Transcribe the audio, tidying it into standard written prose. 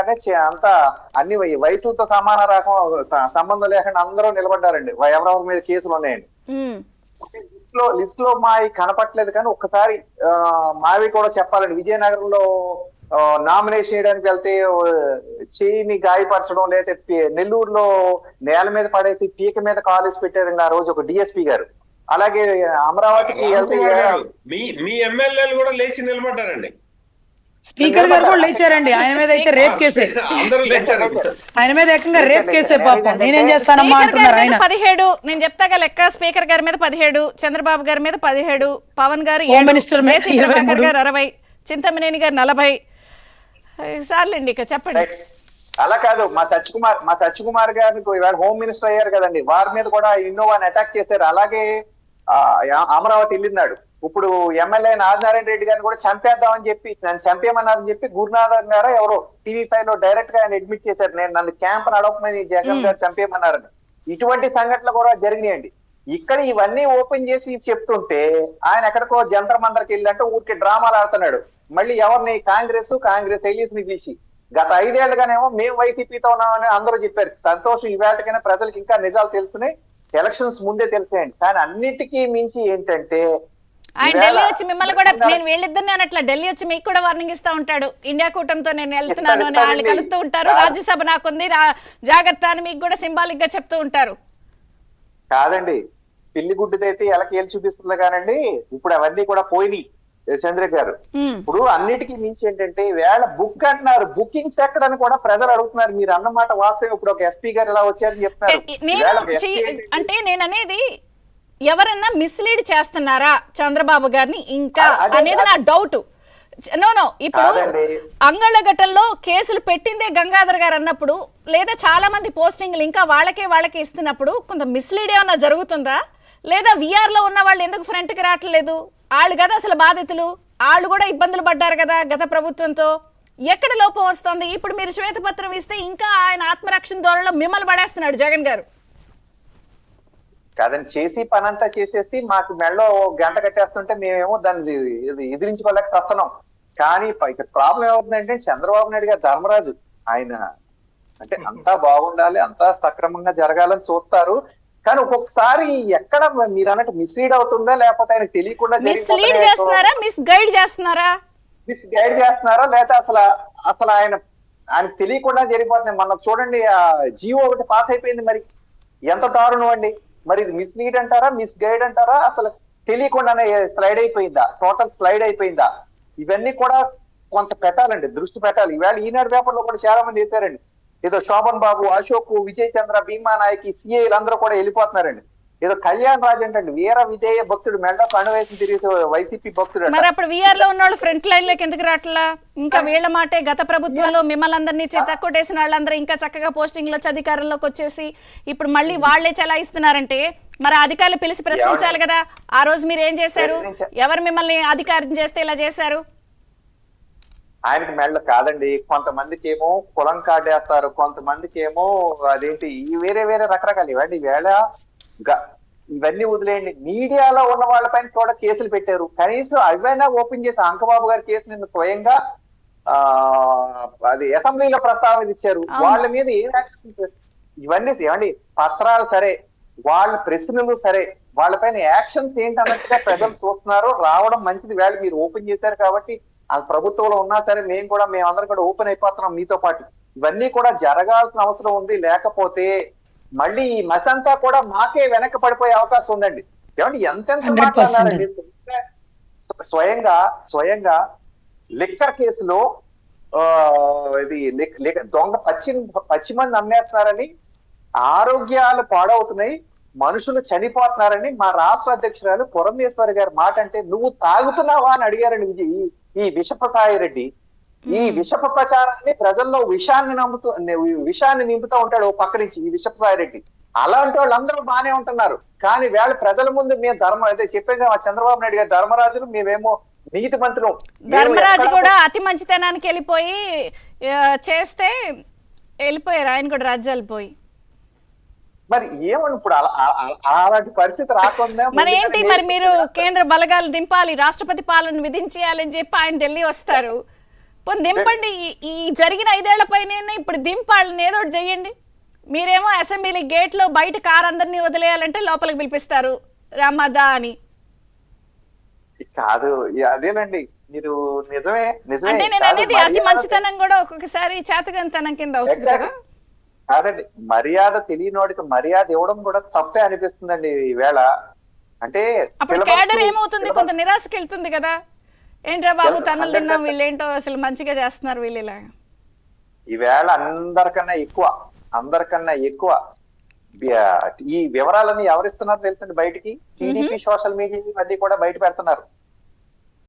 అనగానే అంతా అన్ని వయసులతో సమాన రకం సంబంధం లేకుండా అందరూ నిలబడ్డారండి. ఎవరెవరి మీద కేసులు ఉన్నాయండి. లిస్ట్ లో మావి కనపట్లేదు, కానీ ఒక్కసారి మావి కూడా చెప్పాలండి. విజయనగరంలో నామినేషన్ చేయడానికి వెళ్తే చేయిని గాయపరచడం, లేకపోతే నెల్లూరులో నేల మీద పడేసి పీక మీద కాలేసి పెట్టారండి ఆ రోజు ఒక డిఎస్పీ గారు. అలాగే అమరావతికి వెళ్తే మీ ఎమ్మెల్యేలు కూడా లేచి నిలబడ్డారండి. స్పీకర్ గారు కూడా లేచారండి. ఆయన మీద అయితే రేప్ కేసే, అందరూ లేచారు. ఆయన మీద ఏకంగా రేప్ కేసే. పాపం నేనేం చేస్తానమ్మా అంటున్నారు ఆయన. 17 నేను చెప్తాగా లెక్క. స్పీకర్ గారి మీద 17, చంద్రబాబు గారి మీద 17, పవన్ గారు హోమ్ మినిస్టర్ మీద 23 గారు 60, చింతమనేని గారు 40 సార్లండి. ఇక చెప్పండి. అలా కాదు, మా సత్యకుమార్ గారిని ఇవాళ హోమ్ మినిస్టర్ అయ్యారు కదండి, వారి మీద కూడా ఇన్నోవాని అటాక్ చేశారు. అలాగే అమరావతి వెళ్ళినాడు. ఇప్పుడు ఎమ్మెల్యే ఆదినారాయణ రెడ్డి గారిని కూడా చంపేద్దామని చెప్పి, నన్ను చంపేయమన్నారని చెప్పి గురునాథన్ గారు ఎవరో TV5 లో డైరెక్ట్ గా ఆయన అడ్మిట్ చేశారు. నన్ను క్యాంప్ నడపమని జగన్ గారు చంపేయమన్నారని. ఇటువంటి సంఘటనలు కూడా జరిగినాయండి. ఇక్కడ ఇవన్నీ ఓపెన్ చేసి చెప్తుంటే ఆయన ఎక్కడికో జంతర్ మందరికి వెళ్ళినట్టు ఊరికి డ్రామాలు ఆడుతున్నాడు. మళ్ళీ ఎవరిని కాంగ్రెస్ ఎలీస్ ని పిలిచి గత 5 ఏళ్లుగానేమో మేము వైసీపీతో ఉన్నామని అందరూ చెప్పారు. సంతోషం, ఈవేళకైనా ప్రజలకు ఇంకా నిజాలు తెలుస్తున్నాయి. ఎలక్షన్స్ ముందే తెలిసాయండి. కానీ అన్నిటికీ మించి ఏంటంటే ఆయన ఢిల్లీ వచ్చి మిమ్మల్ని కూడా, నేను వీళ్ళిద్దరిని అనట్లా, ఢిల్లీ వచ్చి మీకు కూడా వార్నింగ్ ఇస్తా ఉంటాడు. ఇండియా కూటమితో నేను వెళ్తున్నాను అని వాళ్ళు కలుపుతూ ఉంటారు. రాజ్యసభ నాకుంది జాగ్రత్త అని మీకు కూడా సింబాలిక్ గా చెప్తూ ఉంటారు. కాదండి, పిల్లి గుడ్డిదైతే ఎలకేలు చూపిస్తుంది కానండి. ఇప్పుడు అవన్నీ కూడా పోయినాయి చంద్ర గారు. ఇప్పుడు అన్నిటికీ మించి ఏంటంటే వేళ బుక్ అంటున్నారు, బుకింగ్స్ ఎక్కడని కూడా ప్రజలు అడుగుతున్నారు. మీరు అన్నమాట వాస్తవం. ఇప్పుడు ఒక ఎస్పీ గారు ఇలా వచ్చారని చెప్తున్నారు. అంటే నేను అనేది ఎవరన్నా మిస్లీడ్ చేస్తున్నారా చంద్రబాబు గారిని ఇంకా అనేది నా డౌట్. నో ఇప్పుడు అంగళ్ళగట్టల్లో కేసులు పెట్టిందే గంగాధర్ గారు అన్నప్పుడు, లేదా చాలా మంది పోస్టింగ్లు ఇంకా వాళ్ళకే ఇస్తున్నప్పుడు కొంత మిస్లీడ్ ఏమన్నా జరుగుతుందా? లేదా విఆర్ లో ఉన్న వాళ్ళు ఎందుకు ఫ్రంట్ కి రావట్లేదు? వాళ్ళు కదా అసలు బాధితులు, వాళ్ళు కూడా ఇబ్బందులు పడ్డారు కదా గత ప్రభుత్వంతో. ఎక్కడ లోపం వస్తుంది? ఇప్పుడు మీరు శ్వేతపత్రం ఇస్తే ఇంకా ఆయన ఆత్మరక్షణ ధోరణిలో మిమ్మల్ని పడేస్తున్నాడు జగన్ గారు. కాదని చేసి పనంతా చేసేసి మాకు మెళ్ళో గంట కట్టేస్తుంటే మేమేమో దాన్ని ఎదిరించుకోలేక వస్తున్నాం. కానీ ఇక్కడ ప్రాబ్లం ఏమవుతుందంటే చంద్రబాబు నాయుడు గారు ధర్మరాజు. ఆయన అంటే అంతా బాగుండాలి, అంతా సక్రమంగా జరగాలని చూస్తారు. కానీ ఒక్కొక్కసారి ఎక్కడ మీరు అన్నట్టు మిస్లీడ్ అవుతుందా, లేకపోతే ఆయన తెలియకుండా మిస్లీడ్ చేస్తున్నారా, మిస్ గైడ్ చేస్తున్నారా లేదా అసలు ఆయన తెలియకుండా జరిగిపోతుంది. మనం చూడండి, ఆ జియో ఒకటి పాస్ అయిపోయింది. మరి ఎంత దారుణం అండి. మరి ఇది మిస్లీడ్ అంటారా, మిస్ గైడ్ అంటారా, అసలు తెలియకుండానే స్లైడ్ అయిపోయిందా, టోటల్ స్లైడ్ అయిపోయిందా? ఇవన్నీ కూడా కొంత పెట్టాలండి, దృష్టి పెట్టాలి. ఈవేళ ఈనాడు పేపర్ లో కూడా చాలా మంది వేశారండి. ఏదో శోభన్ బాబు, అశోక్, విజయ్ చంద్ర, భీమా నాయక్, సిఐలు అందరూ కూడా వెళ్ళిపోతున్నారండి. ఏదో కళ్యాణ్ రాజ్ అంటండి వీర విజయ భక్తుడు, మెడకు అణువేసి తిరిగి వైసీపీ భక్తుడు. మరి అప్పుడు విఆర్ లో ఉన్న వాళ్ళు ఫ్రంట్ లైన్ లోకి ఎందుకు రావట్లా? ఇంకా వీళ్ళ మాటే గత ప్రభుత్వంలో మిమ్మల్ని అందరినీ తక్కువటేసిన వాళ్ళందరూ ఇంకా చక్కగా పోస్టింగ్ లో అధికారంలోకి వచ్చేసి ఇప్పుడు మళ్ళీ వాళ్లే చలాయిస్తున్నారంటే మరి అధికారులు పిలిచి ప్రశ్నించాలి కదా. ఆ రోజు మీరు ఏం చేశారు? ఎవరు మిమ్మల్ని అధికారం చేస్తే ఇలా చేశారు? ఆయనకి మెళ్ళ కాదండి, కొంతమందికి ఏమో కులం కాటేస్తారు, కొంతమందికి ఏమో అదేంటి వేరే రకరకాలు. ఇవ్వండి వేళ ఇవన్నీ వదిలేయండి. మీడియాలో ఉన్న వాళ్ళపైన కూడా కేసులు పెట్టారు. కనీసం అవైనా ఓపెన్ చేసి అంకబాబు గారి కేసు నిన్న స్వయంగా అది అసెంబ్లీలో ప్రస్తావించారు. వాళ్ళ మీద ఏం యాక్షన్? ఇవన్నీ ఏమండి, పత్రాలు సరే, వాళ్ళ ప్రశ్నలు సరే, వాళ్ళపైన యాక్షన్స్ ఏంటన్నట్టుగా ప్రజలు చూస్తున్నారు. రావడం మంచిది. వేళ మీరు ఓపెన్ చేశారు కాబట్టి ఆ ప్రభుత్వంలో ఉన్నా సరే మేమందరం కూడా ఓపెన్ అయిపోతున్నాం మీతో పాటు. ఇవన్నీ కూడా జరగాల్సిన అవసరం ఉంది. లేకపోతే మళ్ళీ ఈ మసంతా కూడా మాకే వెనక్కి పడిపోయే అవకాశం ఉందండి. ఏమంటే ఎంతెంత మాట్లాడారండి. స్వయంగా లిక్కర్ కేసులో ఇది దొంగ పచ్చి మంది అమ్మేస్తున్నారని, ఆరోగ్యాలు పాడవుతున్నాయి, మనుషులు చనిపోతున్నారని మా రాష్ట్ర అధ్యక్షురాలు పురంధేశ్వరి గారి మాట అంటే నువ్వు తాగుతున్నావా అని అడిగారండి ఈ విషపసాయి రెడ్డి. ఈ విషప ప్రచారాన్ని ప్రజల్లో విషాన్ని నింపుతూ ఉంటాడు ఓ పక్క నుంచి ఈ విషపసాయి రెడ్డి. అలాంటి వాళ్ళందరూ బానే ఉంటున్నారు. కానీ వేళ ప్రజల ముందు మేము అయితే చెప్పేది చంద్రబాబు నాయుడు గారు ధర్మరాజులు, మేమేమో నీతి మంత్రులు. ధర్మరాజు కూడా అతి మంచితనానికి వెళ్ళిపోయి చేస్తే వెళ్ళిపోయారు ఆయన కూడా రాజ్యాలు పోయి. మరి ఏమని ఇప్పుడు అలాంటి పరిస్థితి రాకుండా మరి ఏంటి? మరి మీరు కేంద్ర బలగాలు దింపాలి, రాష్ట్రపతి పాలన విధించేయాలని చెప్పి ఆయన ఢిల్లీ వస్తారు. పోనీ దింపండి. ఈ జరిగిన 5 ఏళ్ల పైన ఇప్పుడు దింపాలని ఏదో ఒకటి చెయ్యండి. మీరేమో అసెంబ్లీ గేట్ లో బయట కార్ అందరినీ వదిలేయాలంటే లోపలికి పిలిపిస్తారు రామదా అని. కాదు అదేనండి, మీరు నిజమే నిజమే అంటే నేను అనేది అతి మంచితనం కూడా ఒక్కొక్కసారి చేతకంతనం కింద అవుతుంది కదా. కాదండి, మర్యాద తెలియనోడికి మర్యాద ఇవ్వడం కూడా తప్పే అనిపిస్తుందండి ఈవేళ. అంటే అప్పుడు క్యాడర్ ఏమవుతుంది, కొంత నిరాశకి వెళ్తుంది కదా. ఏంట్రా బాబు తనలు తిన్నాం, వీళ్ళేంటో అసలు మంచిగా చేస్తున్నారు వీళ్ళు ఇలా. ఈవేళ అందరికన్నా ఎక్కువ ఈ వివరాలన్నీ ఎవరిస్తున్నారు తెలుసండి బయటికి? టీడీపీ సోషల్ మీడియా ఇవన్నీ కూడా బయట పెడుతున్నారు.